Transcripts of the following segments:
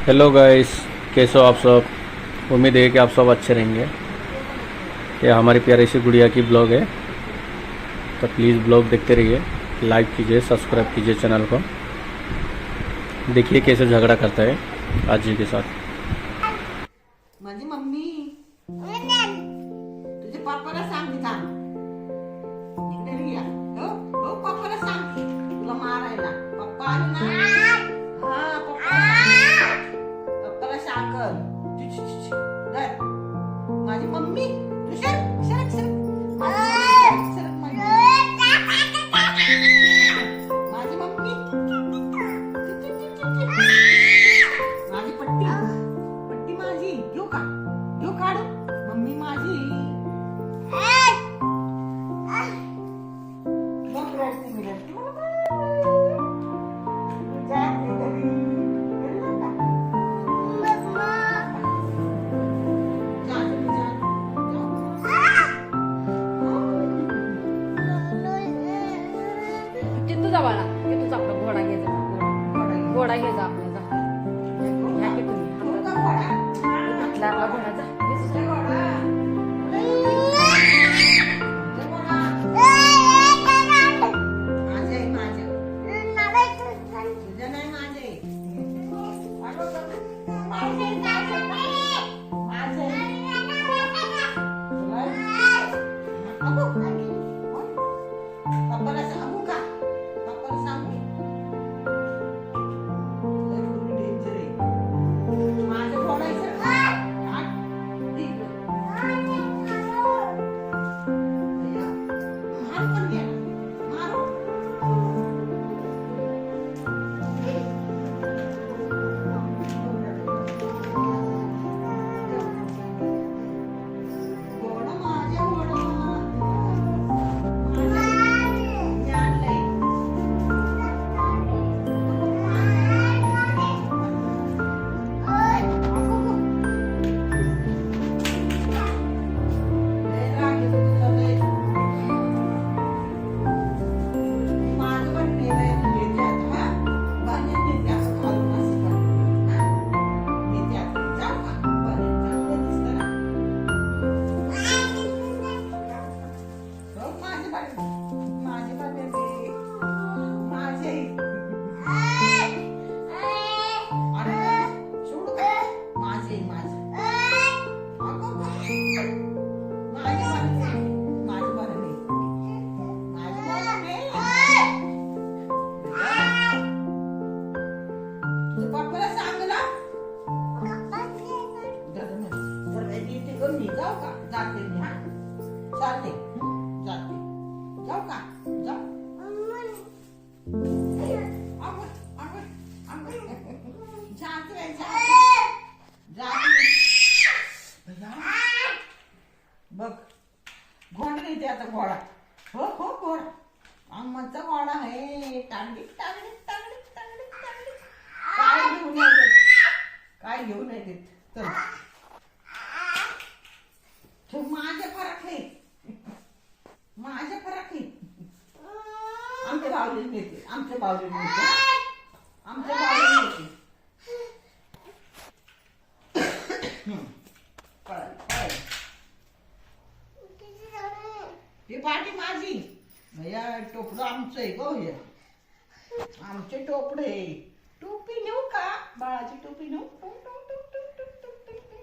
Hello guys, कैसे हो आप सब। उम्मीद है कि आप सब अच्छे रहेंगे। ये हमारी प्यारी सी गुड़िया की ब्लॉग है, तो प्लीज़ ब्लॉग देखते रहिए, लाइक कीजिए, सब्सक्राइब कीजिए चैनल को। देखिए कैसे झगड़ा करता है आज जी के साथ। माझी मम्मी तुझ्या पप्पाला सांग की थांब इकडे ये. हो हो पप्पाला सांग की तुला मारायला पप्पा आले ना. हा पप्पाला सांग धर. माझी मम्मी तू सरक सरक सरक सरक माझी मम्मी माझी पट्टी पट्टी माझी घेऊ का घेऊ काढू मम्मी माझी बघ रडते मी रडते जाते घरी. रडलं का? जाते मी, ते तुझा बाळा ते तुझा आपला घोडा घे जा घोडा घे जा आपला जा घ्या की तुम्ही हातला आपला घोडा जा घे जा. पप्पाला सांगू का पप्पाला सांगू डेंजर आहे माझं बोलायचं मार पण घ्या मारो. घोडा माझ्या घोडा जाऊ का जाते मी हा जाते जाते जाऊ का जाऊ जाते बघ घोडा नाही ते आता घोडा हो हो घोडा आम्हाचा घोडा आहे टांगडी टांगडी टांगडी टांगडी टांगडी काय घेऊन येते काय घेऊन येते चल तो माझे फरक आहे माझे फरक आहे आमच्या बावलीत नेते आमच्या बावलीत नेते आमच्या बावलीत नेते ती पाठी माझी भैया टोपडं आमचं आहे गो हे आमचे टोपडे टोपी नेऊ का बाळाची टोपी नेऊ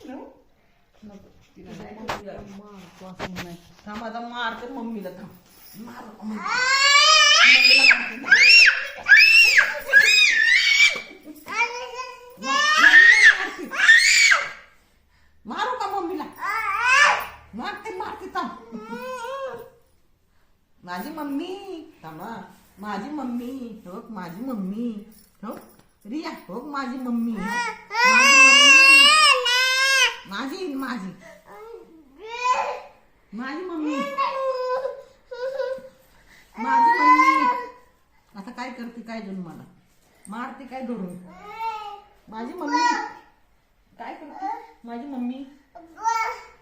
नेऊ थांब आता मारते मम्मीला थांब मारू का मम्मीला मारते मारते थांब माझी मम्मी थांबा माझी मम्मी हो माझी मम्मी हो रिया हो माझी मम्मी माझी माझी माझी मम्मी माझी मम्मी आता काय करते काय दोन मला मारते काय धरून माझी मम्मी काय करते माझी मम्मी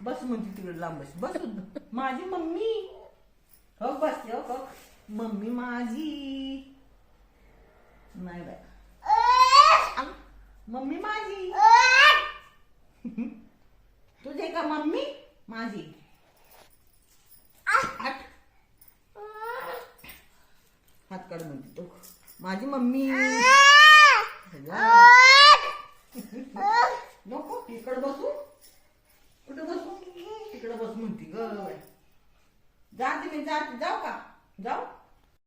बस म्हणते तिकडे लांब बस बस माझी मम्मी हो बस हो मम्मी माझी नाही बाय मम्मी माझी तुझे का मम्मी माझी हात काढ म्हणते तो माझी मम्मी नको इकडे बसू कुठे बसू तिकडे बस म्हणती ग जाते मी जाऊ का जाऊ